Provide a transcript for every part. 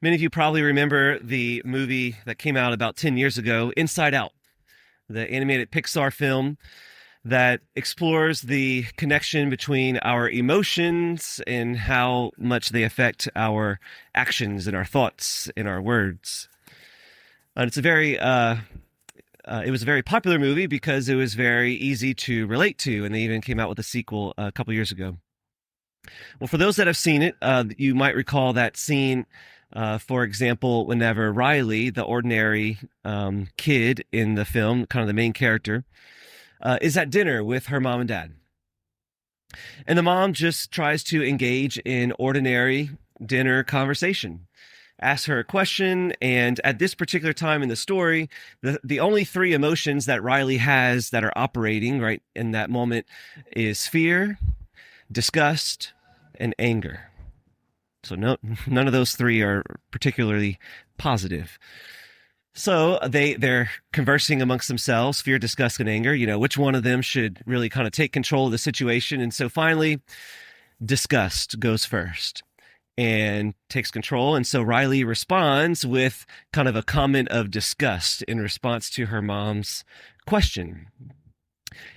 Many of you probably remember the movie that came out about 10 years ago, Inside Out, the animated Pixar film that explores the connection between our emotions and how much they affect our actions and our thoughts and our words. And it was a very popular movie because it was very easy to relate to, and they even came out with a sequel a couple years ago. Well, for those that have seen it, you might recall that scene, for example, whenever Riley, the ordinary kid in the film, kind of the main character, is at dinner with her mom and dad. And the mom just tries to engage in ordinary dinner conversation, asks her a question, and at this particular time in the story, the only three emotions that Riley has that are operating right in that moment is fear, disgust, and anger. So none of those three are particularly positive. So they're conversing amongst themselves, fear, disgust, and anger, which one of them should really kind of take control of the situation. And so finally, disgust goes first and takes control. And so Riley responds with kind of a comment of disgust in response to her mom's question.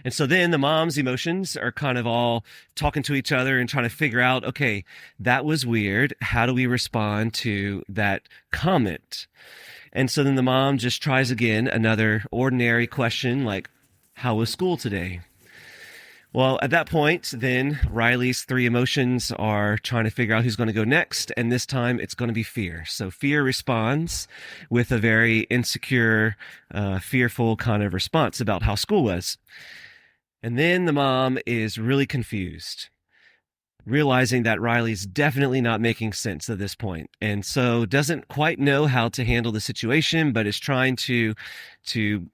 And so then the mom's emotions are kind of all talking to each other and trying to figure out, okay, that was weird. How do we respond to that comment? And so then the mom just tries again, another ordinary question like, how was school today? Well, at that point, then Riley's three emotions are trying to figure out who's going to go next. And this time it's going to be fear. So fear responds with a very insecure, fearful kind of response about how school was. And then the mom is really confused, realizing that Riley's definitely not making sense at this point, and so doesn't quite know how to handle the situation, but is trying to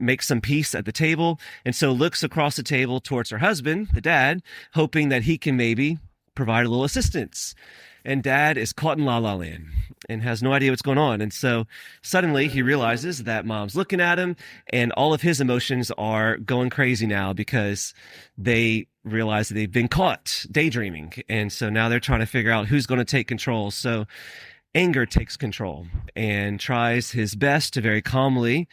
make some peace at the table, and so looks across the table towards her husband, the dad, hoping that he can maybe provide a little assistance. And dad is caught in la la land and has no idea what's going on. And so suddenly he realizes that mom's looking at him, and all of his emotions are going crazy now because they realize that they've been caught daydreaming. And so now they're trying to figure out who's going to take control. So anger takes control and tries his best to very calmly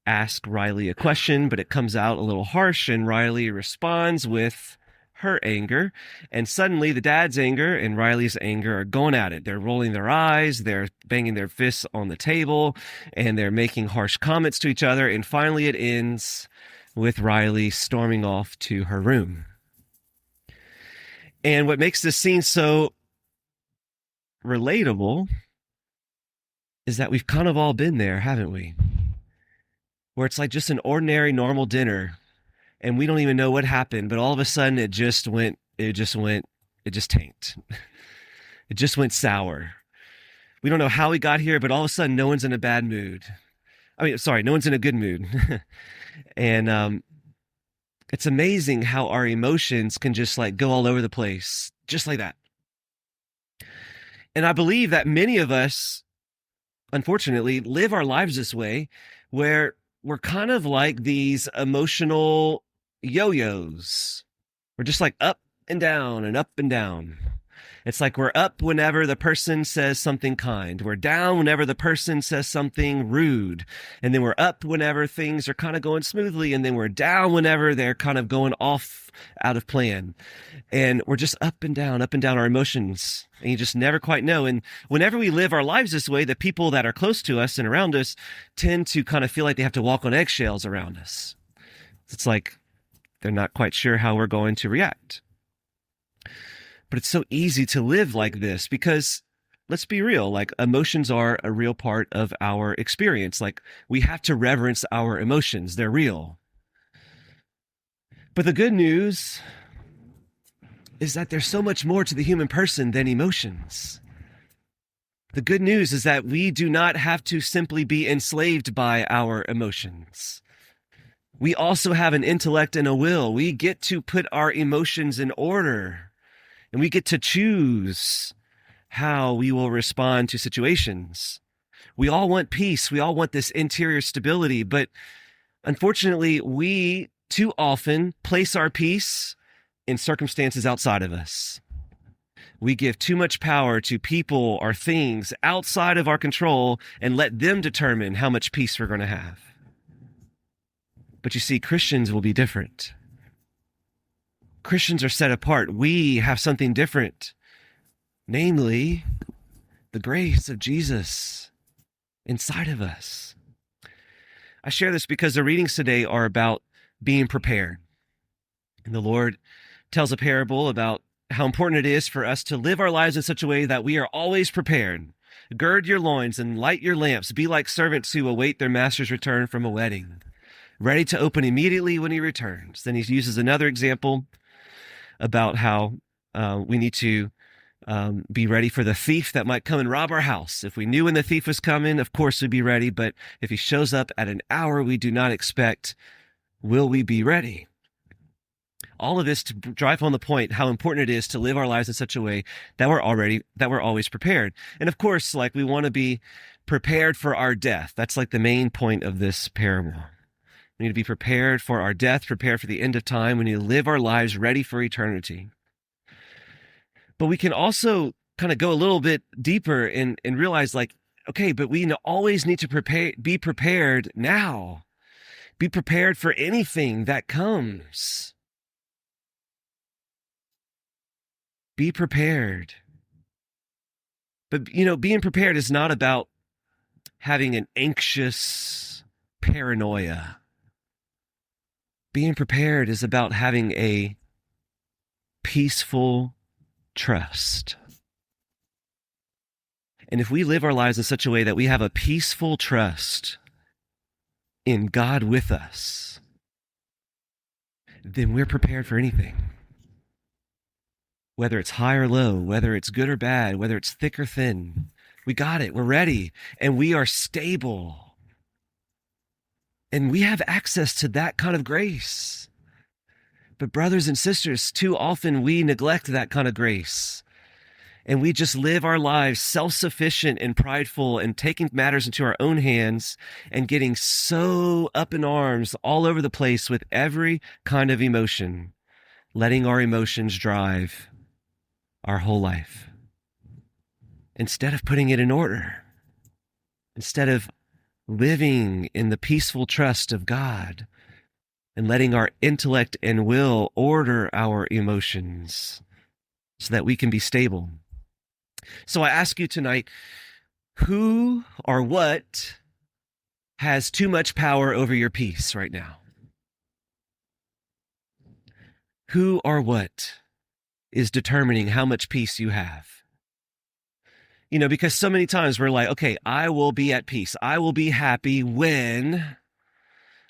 ask Riley a question, but it comes out a little harsh, and Riley responds with her anger. And suddenly the dad's anger and Riley's anger are going at it. They're rolling their eyes, they're banging their fists on the table, and they're making harsh comments to each other. And finally it ends with Riley storming off to her room. And what makes this scene so relatable is that we've kind of all been there, haven't we? Where it's like just an ordinary, normal dinner, and we don't even know what happened, but all of a sudden it just tanked. It just went sour. We don't know how we got here, but all of a sudden no one's in a bad mood. No one's in a good mood. And it's amazing how our emotions can just like go all over the place, just like that. And I believe that many of us, unfortunately, live our lives this way, where we're kind of like these emotional yo-yos. We're just like up and down and up and down. It's like we're up whenever the person says something kind. We're down whenever the person says something rude. And then we're up whenever things are kind of going smoothly. And then we're down whenever they're kind of going off out of plan. And we're just up and down our emotions. And you just never quite know. And whenever we live our lives this way, the people that are close to us and around us tend to kind of feel like they have to walk on eggshells around us. It's like they're not quite sure how we're going to react. But it's so easy to live like this because, let's be real, like emotions are a real part of our experience. Like we have to reverence our emotions. They're real. But the good news is that there's so much more to the human person than emotions. The good news is that we do not have to simply be enslaved by our emotions. We also have an intellect and a will. We get to put our emotions in order, and we get to choose how we will respond to situations. We all want peace. We all want this interior stability, but unfortunately, we too often place our peace in circumstances outside of us. We give too much power to people or things outside of our control and let them determine how much peace we're going to have. But you see, Christians will be different. Christians are set apart. We have something different, namely the grace of Jesus inside of us. I share this because the readings today are about being prepared. And the Lord tells a parable about how important it is for us to live our lives in such a way that we are always prepared. Gird your loins and light your lamps. Be like servants who await their master's return from a wedding, ready to open immediately when he returns. Then he uses another example about how we need to be ready for the thief that might come and rob our house. If we knew when the thief was coming, of course we'd be ready. But if he shows up at an hour we do not expect, will we be ready? All of this to drive home the point how important it is to live our lives in such a way that we're always prepared. And of course, like, we want to be prepared for our death. That's like the main point of this parable. We need to be prepared for our death, prepared for the end of time. We need to live our lives ready for eternity. But we can also kind of go a little bit deeper and realize, like, okay, but we always need to be prepared now. Be prepared for anything that comes. Be prepared. But, being prepared is not about having an anxious paranoia. Being prepared is about having a peaceful trust. And if we live our lives in such a way that we have a peaceful trust in God with us, then we're prepared for anything. Whether it's high or low, whether it's good or bad, whether it's thick or thin, we got it. We're ready. And we are stable. And we have access to that kind of grace. But brothers and sisters, too often we neglect that kind of grace. And we just live our lives self-sufficient and prideful and taking matters into our own hands and getting so up in arms all over the place with every kind of emotion, letting our emotions drive our whole life. Instead of putting it in order, instead of living in the peaceful trust of God and letting our intellect and will order our emotions so that we can be stable. So I ask you tonight, who or what has too much power over your peace right now? Who or what is determining how much peace you have? Because so many times we're like, okay, I will be at peace. I will be happy when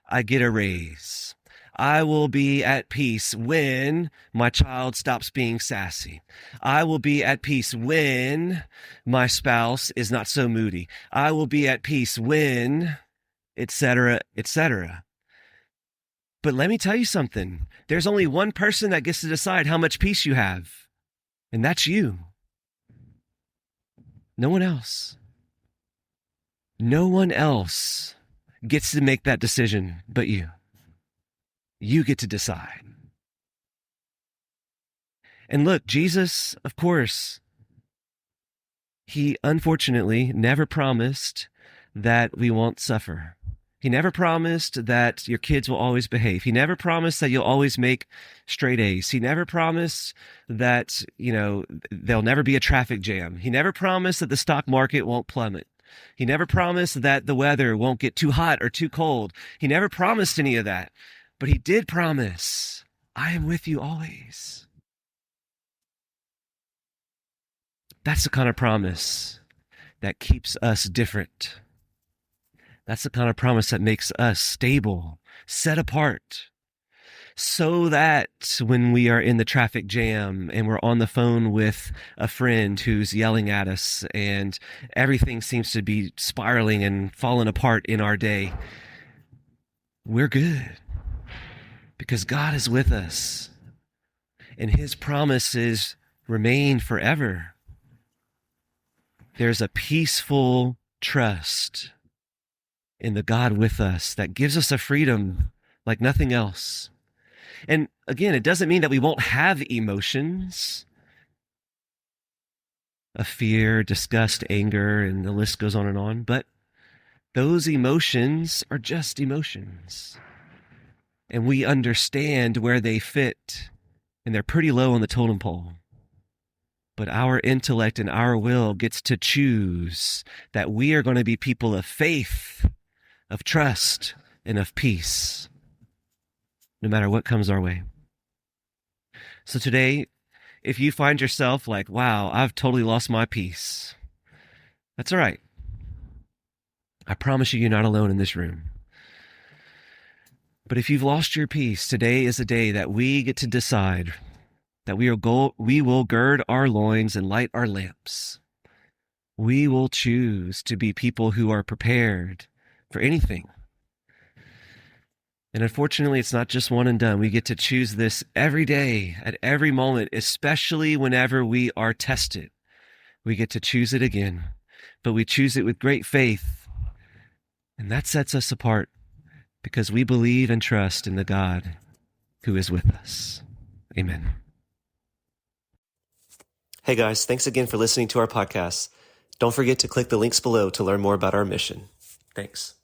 I get a raise. I will be at peace when my child stops being sassy. I will be at peace when my spouse is not so moody. I will be at peace when, etc., etc. But let me tell you something. There's only one person that gets to decide how much peace you have, and that's you. No one else. No one else gets to make that decision but you. You get to decide. And look, Jesus, of course, he unfortunately never promised that we won't suffer. He never promised that your kids will always behave. He never promised that you'll always make straight A's. He never promised that, there'll never be a traffic jam. He never promised that the stock market won't plummet. He never promised that the weather won't get too hot or too cold. He never promised any of that. But he did promise, I am with you always. That's the kind of promise that keeps us different. That's the kind of promise that makes us stable, set apart, so that when we are in the traffic jam and we're on the phone with a friend who's yelling at us and everything seems to be spiraling and falling apart in our day, we're good because God is with us and his promises remain forever. There's a peaceful trust in the God with us that gives us a freedom like nothing else. And again, it doesn't mean that we won't have emotions. of fear, disgust, anger, and the list goes on and on. But those emotions are just emotions. And we understand where they fit, and they're pretty low on the totem pole. But our intellect and our will gets to choose that we are going to be people of faith, of trust, and of peace, no matter what comes our way. So today, if you find yourself like, wow, I've totally lost my peace, that's all right. I promise you, you're not alone in this room. But if you've lost your peace, today is a day that we get to decide that we will gird our loins and light our lamps. We will choose to be people who are prepared for anything. And unfortunately, it's not just one and done. We get to choose this every day, at every moment, especially whenever we are tested. We get to choose it again, but we choose it with great faith. And that sets us apart because we believe and trust in the God who is with us. Amen. Hey guys, thanks again for listening to our podcast. Don't forget to click the links below to learn more about our mission. Thanks.